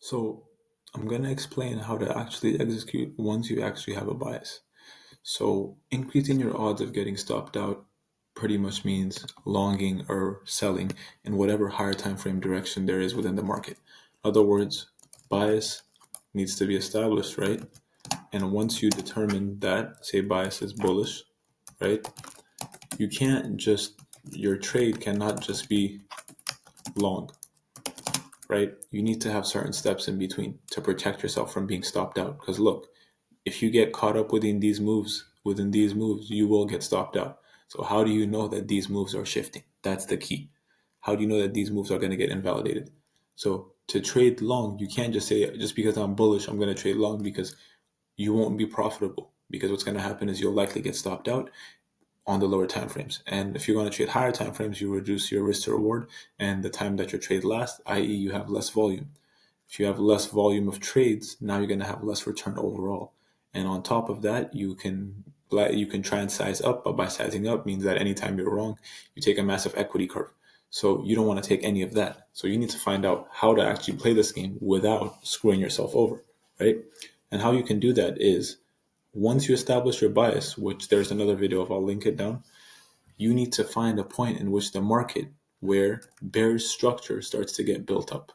So I'm going to explain how to actually execute once you actually have a bias. So increasing your odds of getting stopped out pretty much means longing or selling in whatever higher time frame direction there is within the market. In other words, bias needs to be established, right? And once you determine that, say bias is bullish, right? You can't just, your trade cannot just be long, right? You need to have certain steps in between to protect yourself from being stopped out. Because look, if you get caught up within these moves, you will get stopped out. So how do you know that these moves are shifting? That's the key. How do you know that these moves are going to get invalidated? So to trade long, you can't just say just because I'm bullish, I'm going to trade long, because you won't be profitable. Because what's going to happen is you'll likely get stopped out on the lower time frames. And if you're going to trade higher time frames, you reduce your risk to reward and the time that your trade lasts, i.e., you have less volume. If you have less volume of trades, now you're going to have less return overall. And on top of that, you can try and size up, but by sizing up means that anytime you're wrong, you take a massive equity curve. So you don't want to take any of that. So you need to find out how to actually play this game without screwing yourself over, right? And how you can do that is once you establish your bias, which there's another video of, I'll link it down, you need to find a point in which the market where bearish structure starts to get built up.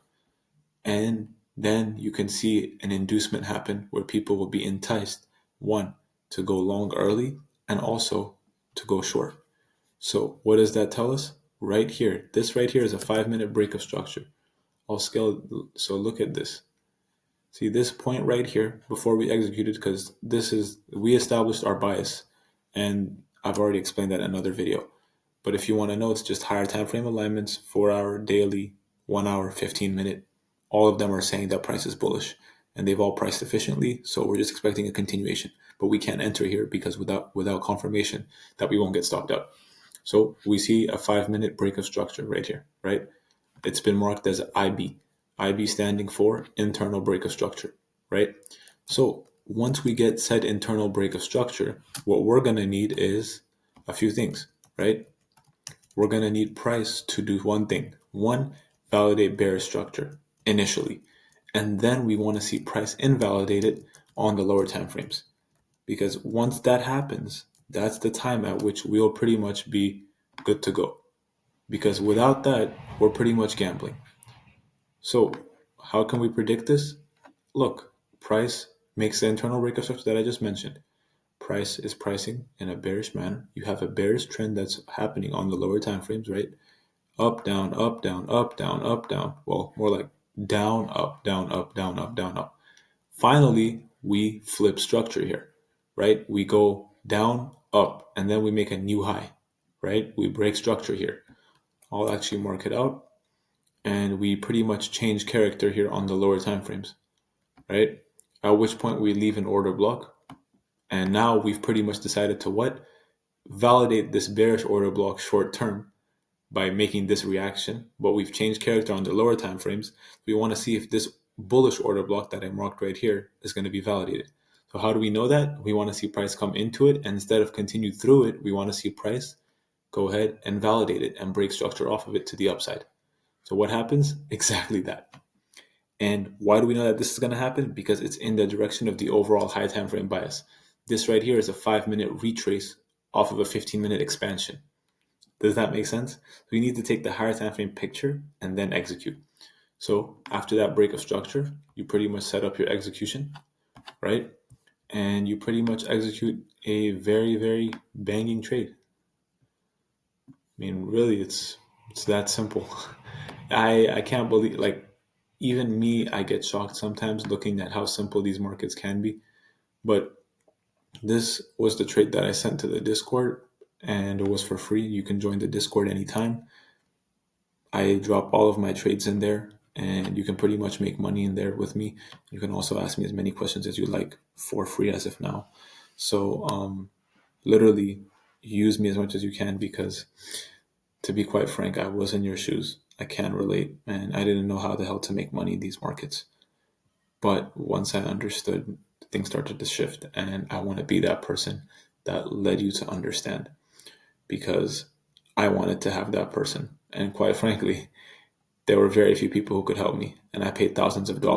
And then you can see an inducement happen where people will be enticed, one, to go long early and also to go short. So what does that tell us? Right here, this right here is a 5-minute break of structure. I'll scale, so look at this. See this point right here before we executed, because we established our bias, and I've already explained that in another video. But if you want to know, it's just higher time frame alignments, 4-hour, daily, 1-hour, 15-minute. All of them are saying that price is bullish, and they've all priced efficiently. So we're just expecting a continuation, but we can't enter here because without confirmation that we won't get stopped out. So we see a 5-minute break of structure right here, right? It's been marked as IB. IB standing for internal break of structure, right? So once we get said internal break of structure, what we're going to need is a few things, right? We're going to need price to do one thing. One, validate bearish structure initially. And then we want to see price invalidated on the lower time frames. Because once that happens, that's the time at which we'll pretty much be good to go. Because without that, we're pretty much gambling. So how can we predict this? Look, price makes the internal break of structure that I just mentioned. Price is pricing in a bearish manner. You have a bearish trend that's happening on the lower time frames, right? Up, down, up, down, up, down, up, down. Well, more like down, up, down, up, down, up, down, up. Finally, we flip structure here, right? We go down, up, and then we make a new high, right? We break structure here. I'll actually mark it out. And we pretty much change character here on the lower time frames, right? At which point we leave an order block. And now we've pretty much decided to what? Validate this bearish order block short term by making this reaction. But we've changed character on the lower time frames. We want to see if this bullish order block that I marked right here is going to be validated. So how do we know that? We want to see price come into it, and instead of continue through it, we want to see price go ahead and validate it and break structure off of it to the upside. So what happens? Exactly that. And why do we know that this is going to happen? Because it's in the direction of the overall high time frame bias. This right here is a 5-minute retrace off of a 15-minute expansion. Does that make sense? So you need to take the higher time frame picture and then execute. So after that break of structure, you pretty much set up your execution, right? And you pretty much execute a very, very banging trade. I mean, really, it's that simple. I can't believe, like, even me, I get shocked sometimes looking at how simple these markets can be. But this was the trade that I sent to the Discord, and it was for free. You can join the Discord anytime. I drop all of my trades in there, and you can pretty much make money in there with me. You can also ask me as many questions as you like for free as of now. So literally use me as much as you can, because to be quite frank, I was in your shoes. I can relate, and I didn't know how the hell to make money in these markets. But once I understood, things started to shift, and I want to be that person that led you to understand, because I wanted to have that person. And quite frankly, there were very few people who could help me, and I paid thousands of dollars